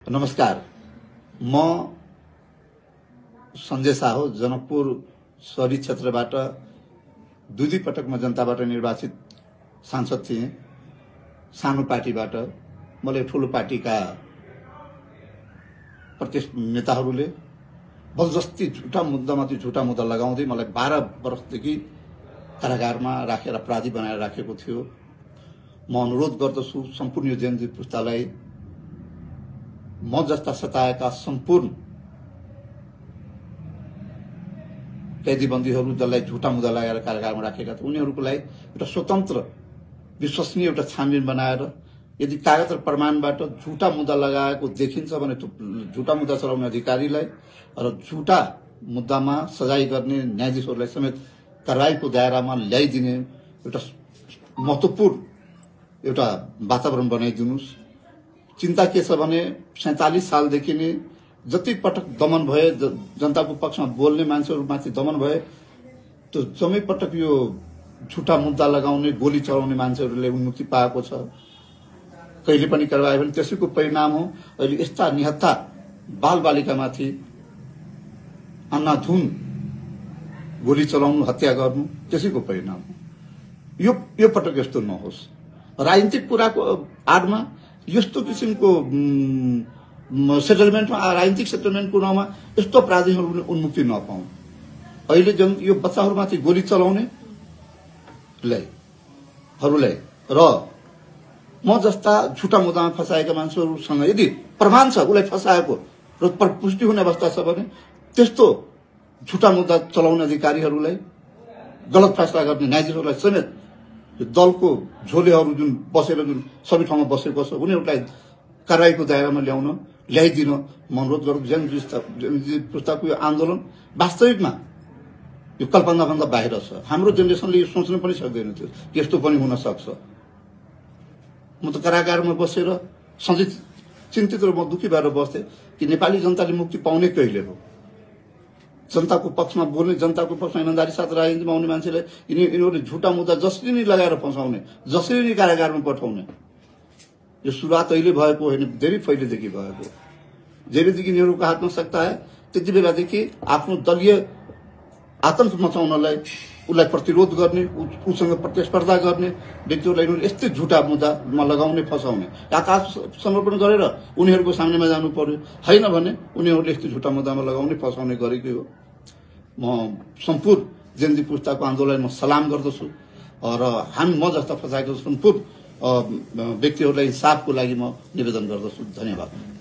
नमस्कार, म सञ्जय साहु जनकपुर शहरी क्षेत्रबाट दुई पटक म जनताबाट निर्वाचित सांसद थिएँ। सानो पार्टीबाट मलाई ठूलो पार्टीका प्रत्येक नेताहरूले बलजस्ती झुटा मुद्दामाथि झुटा मुद्दा लगाउँदै मलाई 12 वर्षदेखि कारागारमा राखेर अपराधी बनाएर राखेको थियो। म अनुरोध गर्दछु सम्पूर्ण जनजी पुस्तालाई, म जस्ता सताएका सम्पूर्ण कैदीबन्दीहरू जसलाई झुटा मुद्दा लगाएर कारागारमा राखेका थिए उनीहरूको लागि एउटा स्वतन्त्र विश्वसनीय एउटा छानबिन बनाएर यदि कागज र प्रमाणबाट झुटा मुद्दा लगाएको देखिन्छ भने झुटा मुद्दा चलाउने अधिकारीलाई र झुटा मुद्दामा सजाय गर्ने न्यायाधीशहरूलाई समेत कारबाहीको दायरामा ल्याइदिने एउटा महत्त्वपूर्ण एउटा वातावरण बनाइदिनुस्। चिन्ता के छ भने 47 सालदेखि नै जति पटक दमन भए, जनताको पक्षमा बोल्ने मान्छेहरूमाथि दमन भए, त्यो जम्मै पटक यो झुटा मुद्दा लगाउने गोली चलाउने मान्छेहरूले उन्मुक्ति पाएको छ। कहिले पनि कारबाही भने त्यसैको परिणाम हो अहिले यस्ता निहत्था बालबालिकामाथि अन्धाधुन गोली चलाउनु, हत्या गर्नु त्यसैको परिणाम हो। यो पटक यस्तो नहोस्। राजनीतिक कुराको आडमा यस्तो किसिमको सेटलमेन्टमा, राजनीतिक सेटलमेन्टको नाउँमा यस्तो अपराधीहरू उन्मुक्ति नपाउन्। अहिले जुन यो बच्चाहरूमाथि गोली चलाउनेहरूलाई र म जस्ता झुटा मुद्दामा फसाएका मान्छेहरूसँग यदि प्रमाण छ उसलाई फसाएको र पुष्टि हुने अवस्था छ भने त्यस्तो झुटा मुद्दा चलाउने अधिकारीहरूलाई, गलत फैसला गर्ने न्यायाधीशहरूलाई समेत दलको झोलेहरू जुन बसेर जुन सबै ठाउँमा बसेको छ उनीहरूलाई कारबाहीको दायरामा ल्याइदिन म अनुरोध गर्छु। जनजी पुस्ताको यो आन्दोलन वास्तविकमा यो कल्पनाभन्दा बाहिर छ। हाम्रो जेनेरेसनले यो सोच्नु पनि सक्दैन थियो कि यस्तो पनि हुन सक्छ। म त कारागारमा बसेर सधैँ चिन्तित र म दुखी भएर बस्थेँ कि नेपाली जनताले मुक्ति पाउने कहिले हो। जनताको पक्षमा बोल्ने, जनताको पक्षमा इमानदारी साथ राजनीतिमा आउने मान्छेलाई यिनीहरूले झुटा मुद्दा जसरी नै लगाएर फसाउने, जसरी नै कारागारमा पठाउने, यो सुरुवात अहिले भएको होइन, धेरै पहिलेदेखि भएको। जहिलेदेखि यिनीहरूको हातमा सत्ता आयो त्यति बेलादेखि आफ्नो दलीय आतंक मचाउनलाई, उसलाई प्रतिरोध गर्ने, उसँग प्रतिस्पर्धा गर्ने व्यक्तिहरूलाई यिनीहरूले यस्तै झुटा मुद्दामा लगाउने, फसाउने, आत्मसमर्पण गरेर उनीहरूको सामनेमा जानु पर्यो। होइन भने उनीहरूले यस्तो झुटा मुद्दामा लगाउने, फसाउने गरेकै हो। म सम्पूर्ण जेनजी पुस्ताको आन्दोलनलाई म सलाम गर्दछु र म जस्ता फसाएको सम्पूर्ण व्यक्तिहरूलाई इन्साफको लागि म निवेदन गर्दछु। धन्यवाद।